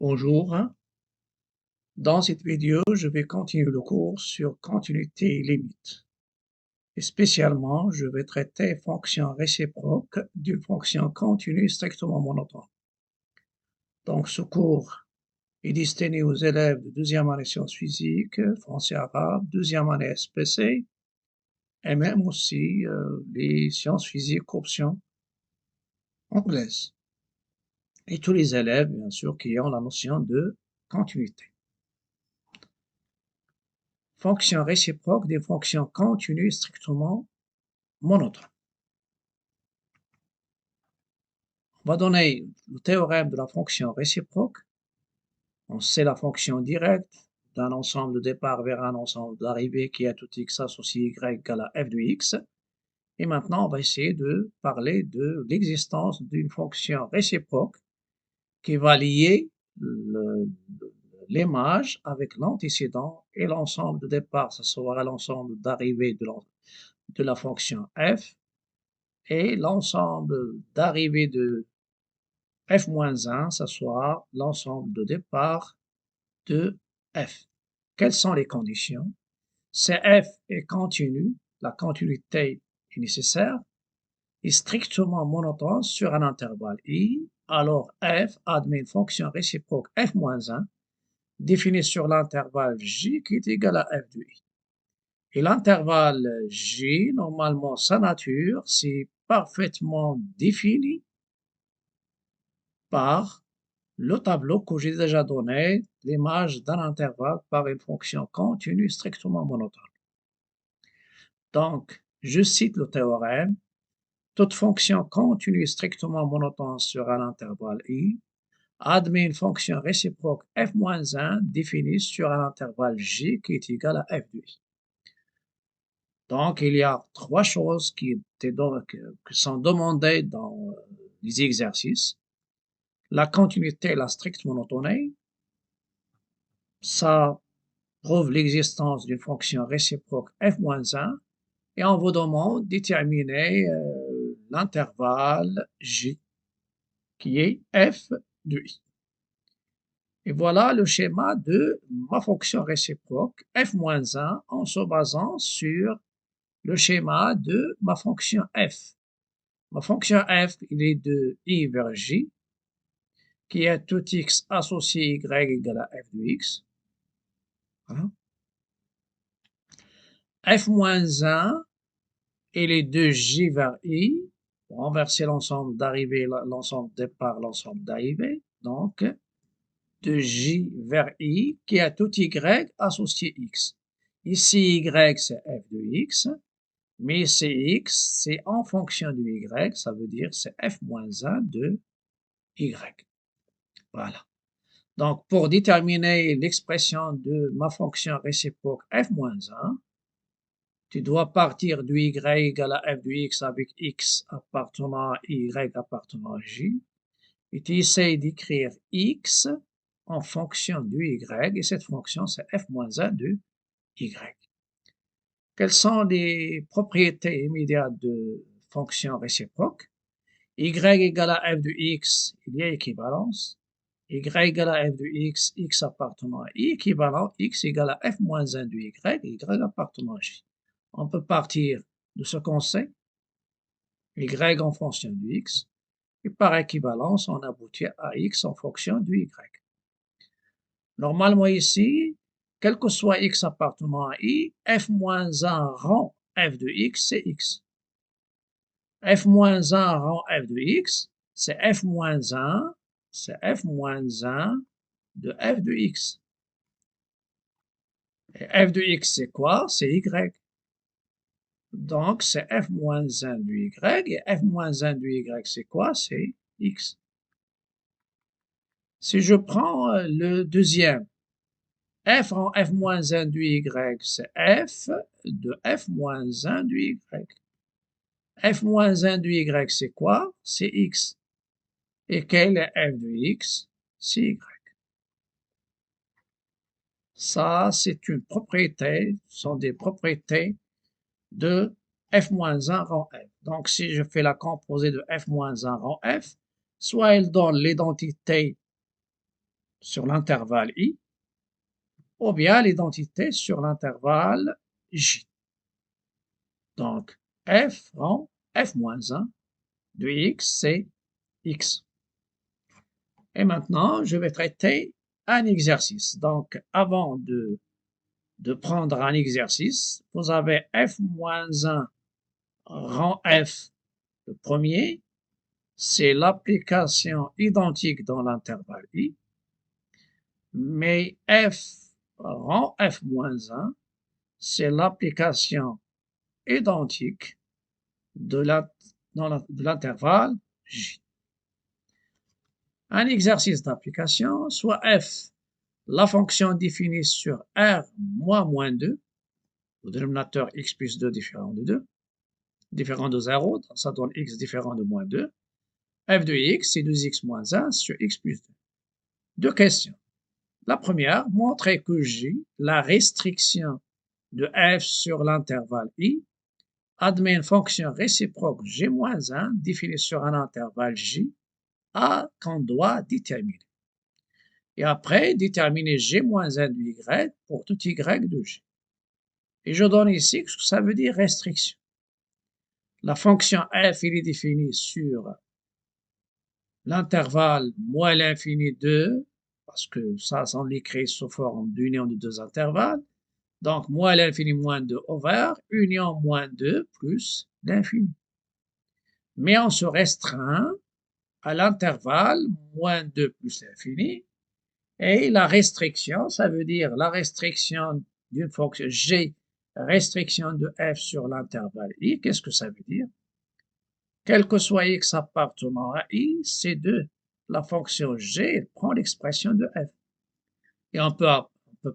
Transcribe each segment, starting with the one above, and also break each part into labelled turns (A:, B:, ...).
A: Bonjour, dans cette vidéo, je vais continuer le cours sur continuité et limite. Et spécialement, je vais traiter fonction réciproque d'une fonction continue strictement monotone. Donc, ce cours est destiné aux élèves de deuxième année sciences physiques, français arabe, deuxième année SPC, et même aussi les sciences physiques option anglaise. Et tous les élèves, bien sûr, qui ont la notion de continuité. Fonction réciproque des fonctions continues strictement monotones. On va donner le théorème de la fonction réciproque. On sait la fonction directe d'un ensemble de départ vers un ensemble d'arrivée qui a tout x associé y égale à f de x. Et maintenant, on va essayer de parler de l'existence d'une fonction réciproque qui va lier l'image avec l'antécédent et l'ensemble de départ, ce sera l'ensemble d'arrivée de la fonction f, et l'ensemble d'arrivée de f-1, ça soit l'ensemble de départ de f. Quelles sont les conditions? Si f est continu, la continuité est nécessaire, est strictement monotone sur un intervalle i, alors f admet une fonction réciproque f-1 définie sur l'intervalle j qui est égal à f de i. Et l'intervalle j, normalement sa nature, c'est parfaitement défini par le tableau que j'ai déjà donné, l'image d'un intervalle par une fonction continue strictement monotone. Donc, je cite le théorème, toute fonction continue strictement monotone sur un intervalle i admet une fonction réciproque f-1 définie sur un intervalle j qui est égal à f de i. Donc, il y a trois choses qui sont demandées dans les exercices. La continuité et la stricte monotonie, ça prouve l'existence d'une fonction réciproque f-1 et on vous demande de déterminer l'intervalle j qui est f de i. Et voilà le schéma de ma fonction réciproque f-1 en se basant sur le schéma de ma fonction f. Ma fonction f, il est de i vers j, qui est tout x associé y égale à f de x. Voilà. f-1, il est de j vers i, pour renverser l'ensemble d'arrivée, l'ensemble de départ, l'ensemble d'arrivée. Donc, de j vers i, qui est tout y associé x. Ici, y, c'est f de x. Mais c'est x, c'est en fonction de y, ça veut dire c'est f-1 de y. Voilà. Donc, pour déterminer l'expression de ma fonction réciproque f-1, tu dois partir de y égale à f de x avec x appartenant à y appartenant à j, et tu essaies d'écrire x en fonction de y, et cette fonction c'est f-1 de y. Quelles sont les propriétés immédiates de fonction réciproque? Y égale à f de x, il y a équivalence. Y égale à f de x, x appartenant à i équivalent, x égale à f-1 de y, y appartenant à j. On peut partir de ce qu'on sait, y en fonction de x, et par équivalence, on aboutit à x en fonction de y. Normalement ici, quel que soit x appartenant à i, f-1 rang f de x, c'est x. f-1 rang f de x, c'est f-1, c'est f-1 de f de x. Et f de x, c'est quoi? C'est y. Donc, c'est f-1 de y, et f-1 de y, c'est quoi? C'est x. Si je prends le deuxième, f en f-1 de y, c'est f de f-1 de y. f-1 de y, c'est quoi? C'est x. Et quel est f de x? C'est y. Ça, c'est une propriété, ce sont des propriétés de f-1 rang f. Donc, si je fais la composée de f-1 rang f, soit elle donne l'identité sur l'intervalle I, ou bien l'identité sur l'intervalle J. Donc, f rend f moins 1 de x, c'est x. Et maintenant, je vais traiter un exercice. Donc, avant de prendre un exercice, vous avez f moins 1 rend f le premier, c'est l'application identique dans l'intervalle I, mais f rend f moins 1, c'est l'application identique de l'intervalle J. Un exercice d'application, soit f, la fonction définie sur R moins 2, le dénominateur x plus 2 différent de 2, différent de 0, ça donne x différent de moins 2, f de x, c'est 2x moins 1 sur x plus 2. Deux questions. La première, montrer que J, la restriction de f sur l'intervalle I, admet une fonction réciproque g moins 1 définie sur un intervalle J A qu'on doit déterminer. Et après, déterminer g moins 1 de y pour tout y de G. Et je donne ici ce que ça veut dire restriction. La fonction f, il est définie sur l'intervalle moins l'infini 2, parce que ça, on l'écrit sous forme d'union de deux intervalles. Donc, moins l'infini moins 2 over, union moins 2 plus l'infini. Mais on se restreint à l'intervalle moins 2 plus l'infini. Et la restriction, ça veut dire la restriction d'une fonction g, restriction de f sur l'intervalle i. Qu'est-ce que ça veut dire? Quel que soit x appartenant à i, c'est de la fonction g, elle prend l'expression de f. Et on peut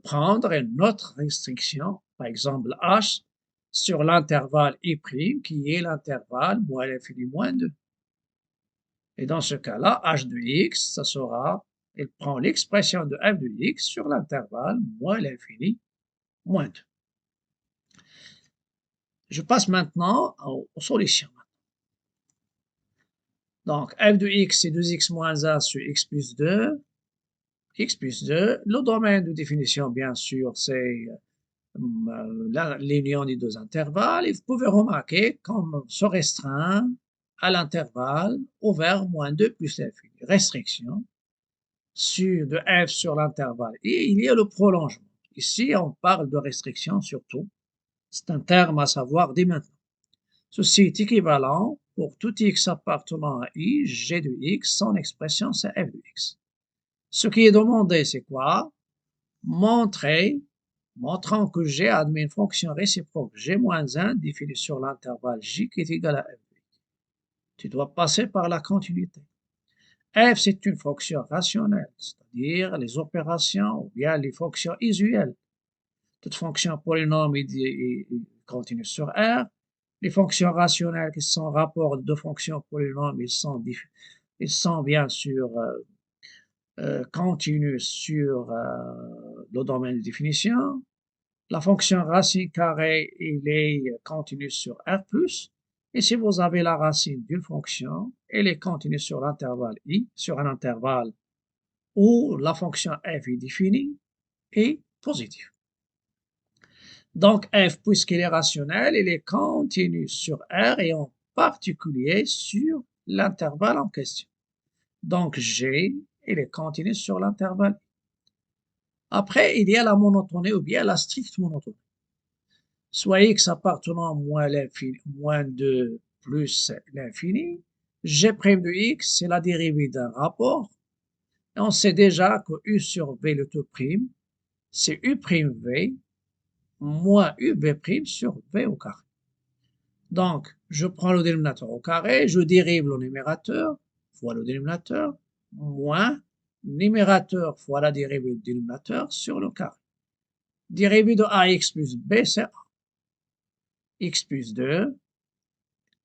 A: prendre une autre restriction, par exemple h, sur l'intervalle i', qui est l'intervalle moins l'infini moins 2. Et dans ce cas-là, h de x, ça sera, elle prend l'expression de f de x sur l'intervalle moins l'infini moins 2. Je passe maintenant aux solutions. Donc, f de x, c'est 2x moins 1 sur x plus 2. X plus 2. Le domaine de définition, bien sûr, c'est l'union des deux intervalles. Et vous pouvez remarquer qu'on se restreint à l'intervalle ouvert moins 2 plus l'infini. Restriction de f sur l'intervalle. Et il y a le prolongement. Ici, on parle de restriction surtout. C'est un terme à savoir dès maintenant. Ceci est équivalent pour tout x appartenant à i, g de x, son expression c'est f de x. Ce qui est demandé, c'est quoi? Montrant que g admet une fonction réciproque g-1 définie sur l'intervalle j qui est égal à f de x. Tu dois passer par la continuité. F, c'est une fonction rationnelle, c'est-à-dire les opérations ou bien les fonctions usuelles. Toute fonction polynôme est continue sur R. Les fonctions rationnelles qui sont rapport de deux fonctions polynômes, ils sont bien sûr continus sur le domaine de définition. La fonction racine carrée, il est continue sur R+. Et si vous avez la racine d'une fonction, elle est continue sur l'intervalle I, sur un intervalle où la fonction f est définie et positive. Donc f, puisqu'il est rationnel, il est continu sur R et en particulier sur l'intervalle en question. Donc g, il est continu sur l'intervalle. Après, il y a la monotonie ou bien la stricte monotonie. Soit x appartenant à moins 2 plus l'infini, g' de x, c'est la dérivée d'un rapport. Et on sait déjà que u sur v, le tout prime, c'est u'v moins uv' sur v au carré. Donc, je prends le dénominateur au carré, je dérive le numérateur fois le dénominateur, moins numérateur fois la dérivée du dénominateur sur le carré. Dérivée de ax plus b, c'est a. X plus 2,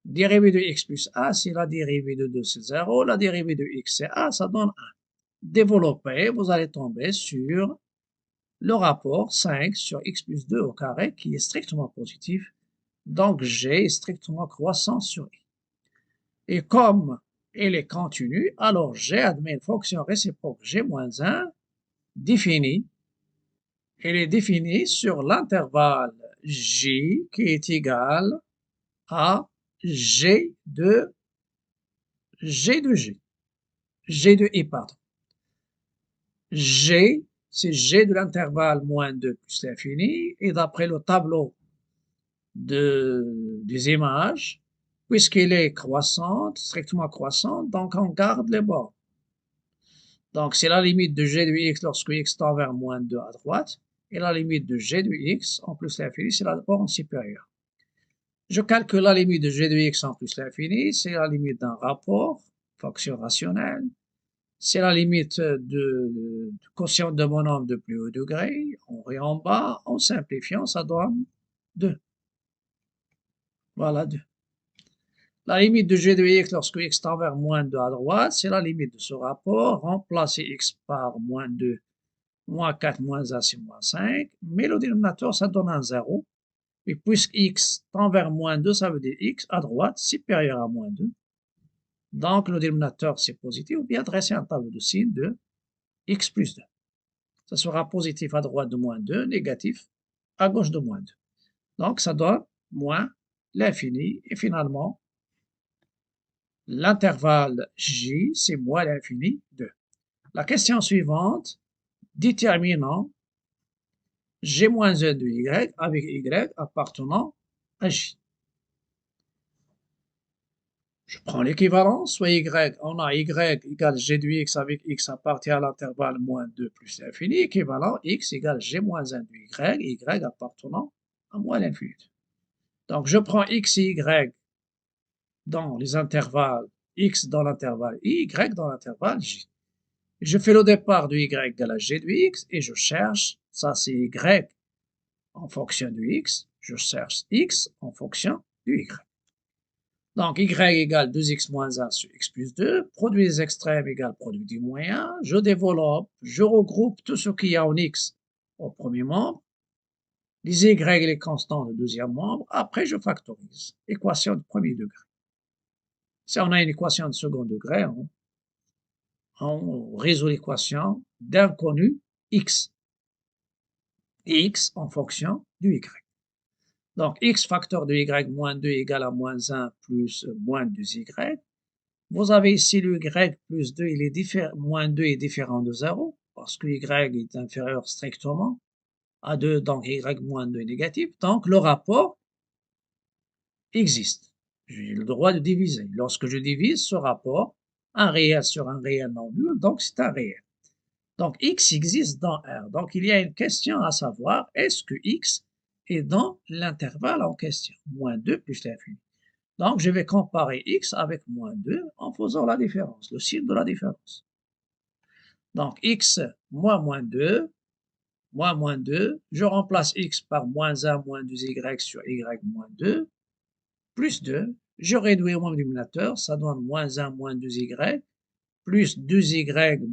A: dérivée de x plus a, si la dérivée de 2 c'est 0, la dérivée de x c'est a, ça donne 1. Développer, vous allez tomber sur le rapport 5 sur x plus 2 au carré qui est strictement positif, donc g est strictement croissant sur i. Et comme il est continu, alors g admet une fonction réciproque g moins 1 définie. Elle est définie sur l'intervalle J qui est égal à G de G, G de I, pardon. G, c'est G de l'intervalle moins 2 plus l'infini, et d'après le tableau des images, puisqu'il est croissante, strictement croissante, donc on garde les bords. Donc c'est la limite de G de X lorsque X tend vers moins 2 à droite, et la limite de G de X en plus l'infini, c'est la borne supérieure. Je calcule la limite de G de X en plus l'infini, c'est la limite d'un rapport, fonction rationnelle, c'est la limite du quotient de mon nombre de plus haut degré, en haut et en bas, en simplifiant, ça donne 2. Voilà, 2. La limite de G de X lorsque X tend vers moins 2 à droite, c'est la limite de ce rapport. Remplacer X par moins 2, moins 4, moins 1, c'est moins 5. Mais le dénominateur, ça donne un 0. Et puisque X tend vers moins 2, ça veut dire X à droite supérieur à moins 2. Donc, le dénominateur, c'est positif. Ou bien dresser un tableau de signes de X plus 2. Ça sera positif à droite de moins 2, négatif à gauche de moins 2. Donc, ça donne moins l'infini. Et finalement, l'intervalle J, c'est moins l'infini 2. La question suivante, déterminant G-1 de Y avec Y appartenant à J. Je prends l'équivalence, soit Y, on a Y égale G de X avec X appartient à l'intervalle moins 2 plus l'infini, équivalent X égale G-1 de Y, Y appartenant à moins l'infini. Donc je prends X et Y dans les intervalles X dans l'intervalle I, Y dans l'intervalle J. Je fais le départ de Y égale à G de X et je cherche, ça c'est Y en fonction de X, je cherche X en fonction du Y. Donc, Y égale 2X moins 1 sur X plus 2, produit des extrêmes égale produit du moyen, je développe, je regroupe tout ce qu'il y a en X au premier membre, les Y et les constants au deuxième membre, après je factorise. Équation de premier degré. Si on a une équation de second degré, on résout l'équation d'inconnu X. X en fonction du Y. Donc, X facteur de Y moins 2 égale à moins 1 plus moins 2Y. Vous avez ici le Y plus 2, il est moins 2 est différent de 0, parce que Y est inférieur strictement à 2, donc Y moins 2 est négatif. Donc, le rapport existe. J'ai le droit de diviser. Lorsque je divise ce rapport, un réel sur un réel non nul, donc c'est un réel. Donc, X existe dans R. Donc, il y a une question à savoir, est-ce que X est dans l'intervalle en question, moins 2 plus l'infini. Donc, je vais comparer X avec moins 2 en faisant la différence, le signe de la différence. Donc, X moins 2, moins 2, je remplace X par moins 1 moins 2Y sur Y moins 2, plus 2, je réduis au même dénominateur, ça donne moins 1 moins 2Y, plus 2Y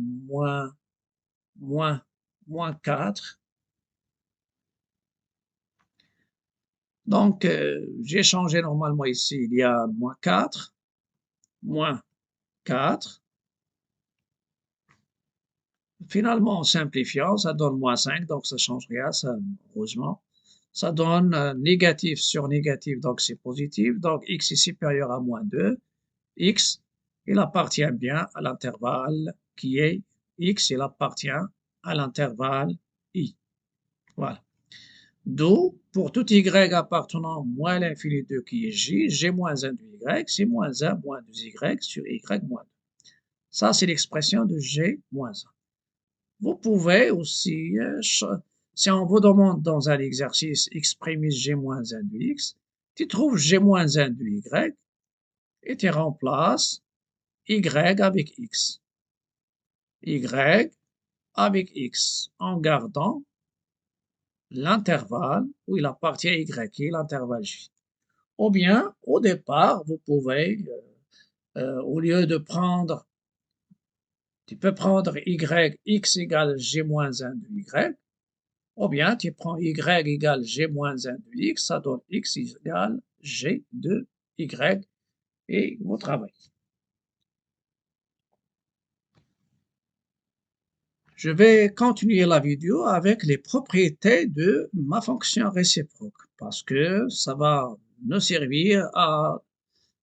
A: moins 4. Donc, j'ai changé normalement ici, il y a moins 4, moins 4. Finalement, en simplifiant, ça donne moins 5, donc ça ne change rien, ça, heureusement. Ça donne négatif sur négatif, donc c'est positif. Donc, x est supérieur à moins 2. X, il appartient bien à l'intervalle qui est x, il appartient à l'intervalle i. Voilà. D'où, pour tout y appartenant moins l'infini 2 qui est j, g moins 1 de y, c'est moins 1 moins 2y sur y moins 2. Ça, c'est l'expression de g moins 1. Vous pouvez aussi, si on vous demande dans un exercice x' g-1 de x, tu trouves g-1 de y et tu remplaces y avec x. Y avec x en gardant l'intervalle où il appartient à y, qui est l'intervalle j. Ou bien, au départ, vous pouvez, au lieu de prendre, tu peux prendre y, x égale g-1 de y, ou bien tu prends y égale g-1 de x, ça donne x égale g de y, et vous travaillez. Je vais continuer la vidéo avec les propriétés de ma fonction réciproque parce que ça va nous servir à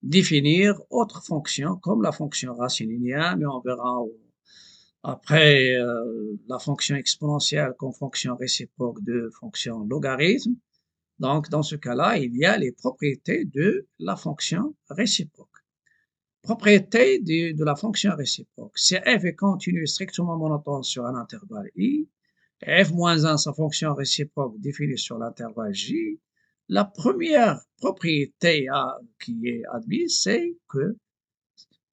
A: définir autres fonctions comme la fonction racine linéaire, mais on verra après la fonction exponentielle comme fonction réciproque de fonction logarithme. Donc, dans ce cas-là, il y a les propriétés de la fonction réciproque. Propriété de la fonction réciproque. Si f est continu strictement monotone sur un intervalle i, et f moins 1, sa fonction réciproque définie sur l'intervalle j, la première propriété qui est admise, c'est que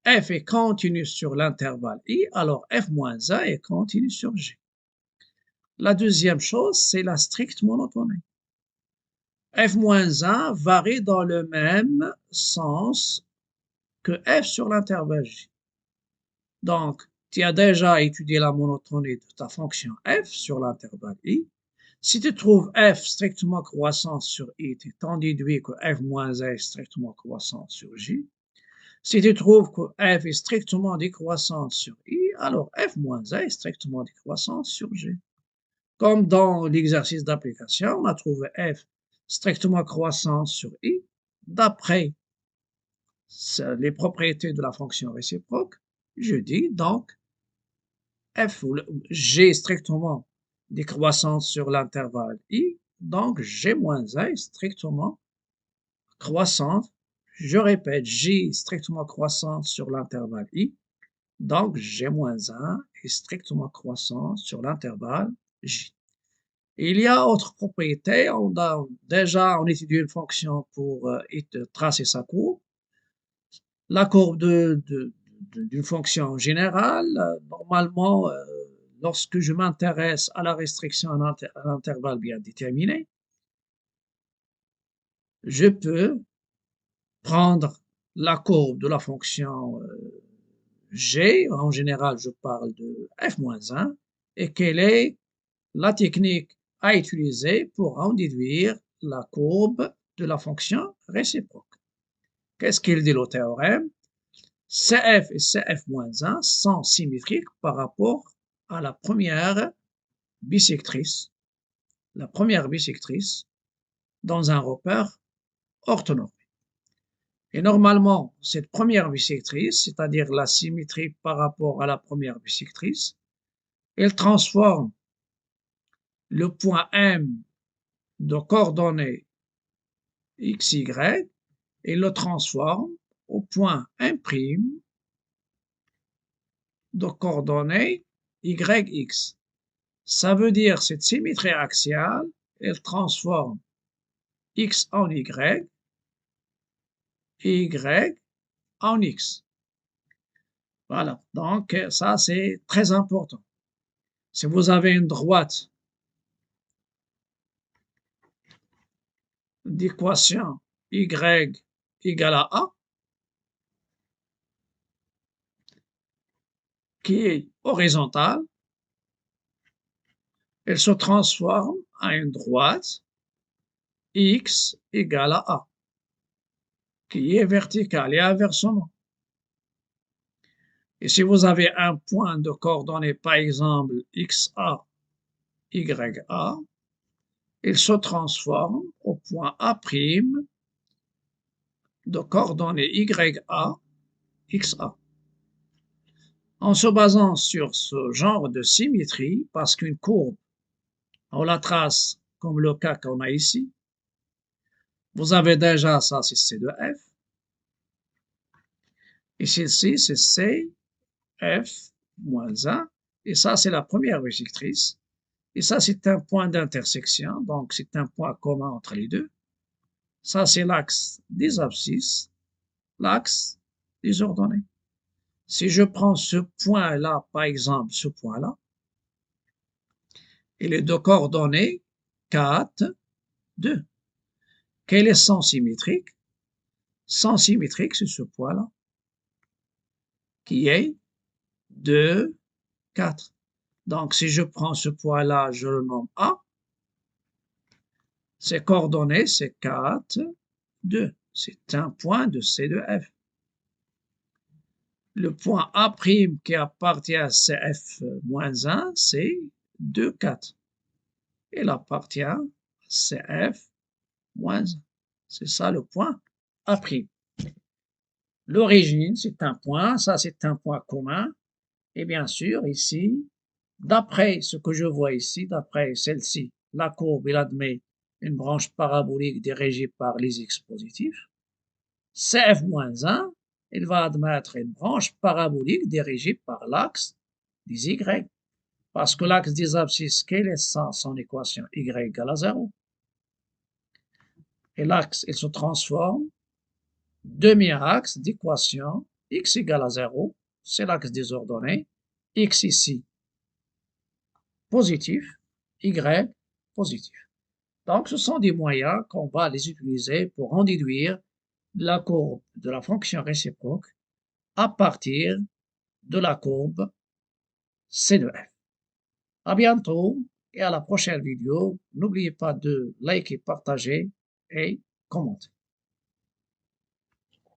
A: f est continu sur l'intervalle i, alors f moins 1 est continu sur j. La deuxième chose, c'est la stricte monotonie. F moins 1 varie dans le même sens que f sur l'intervalle j. Donc, tu as déjà étudié la monotonie de ta fonction f sur l'intervalle i. Si tu trouves f strictement croissant sur i, tu t'en déduis que f moins 1 est strictement croissant sur j. Si tu trouves que f est strictement décroissante sur i, alors f moins 1 est strictement décroissante sur j. Comme dans l'exercice d'application, on a trouvé f strictement croissant sur i d'après les propriétés de la fonction réciproque. Je dis donc f ou g strictement décroissante sur l'intervalle i, donc g moins 1 est strictement croissante. Je répète, j strictement croissante sur l'intervalle i, donc g moins 1 est strictement croissant sur l'intervalle j. Il y a autre propriété, on a déjà étudié une fonction pour tracer sa courbe. La courbe d'une fonction générale, normalement, lorsque je m'intéresse à la restriction à un intervalle bien déterminé, je peux prendre la courbe de la fonction g, en général je parle de f-1, et quelle est la technique à utiliser pour en déduire la courbe de la fonction réciproque. Qu'est-ce qu'il dit le théorème? CF et CF-1 sont symétriques par rapport à la première bisectrice dans un repère orthonormé. Et normalement, cette première bisectrice, c'est-à-dire la symétrie par rapport à la première bisectrice, elle transforme le point M de coordonnées x, y et le transforme au point M' de coordonnées y, x. Ça veut dire cette symétrie axiale, elle transforme x en y et y en x. Voilà, donc ça c'est très important. Si vous avez une droite d'équation y égale à a, qui est horizontale, elle se transforme en une droite x égale à a, qui est verticale et inversement. Et si vous avez un point de coordonnées, par exemple xa, ya, il se transforme au point A' de coordonnées ya, xa. En se basant sur ce genre de symétrie, parce qu'une courbe, on la trace comme le cas qu'on a ici, vous avez déjà ça, c'est C de F. Et celle-ci, c'est C, F, moins 1. Et ça, c'est la première bisectrice. Et ça, c'est un point d'intersection, donc c'est un point commun entre les deux. Ça, c'est l'axe des abscisses, l'axe des ordonnées. Si je prends ce point-là, par exemple, ce point-là, il est de coordonnées 4, 2. Quel est son symétrique? Son symétrique, c'est ce point-là, qui est 2, 4. Donc, si je prends ce point-là, je le nomme A. Ses coordonnées, c'est 4, 2. C'est un point de C de F. Le point A' qui appartient à CF-1, c'est 2, 4. Il appartient à CF-1. C'est ça le point A'. L'origine, c'est un point, ça c'est un point commun. Et bien sûr, ici, d'après ce que je vois ici, d'après celle-ci, la courbe, il admet une branche parabolique dirigée par les x positifs. CF-1, il va admettre une branche parabolique dirigée par l'axe des y. Parce que l'axe des abscisses, quelle est son équation? Y égale à 0. Et l'axe, il se transforme demi-axe d'équation x égale à 0, c'est l'axe des ordonnées, x ici positif, y positif. Donc, ce sont des moyens qu'on va les utiliser pour en déduire la courbe de la fonction réciproque à partir de la courbe C de f. À bientôt et à la prochaine vidéo. N'oubliez pas de liker, partager et commenter.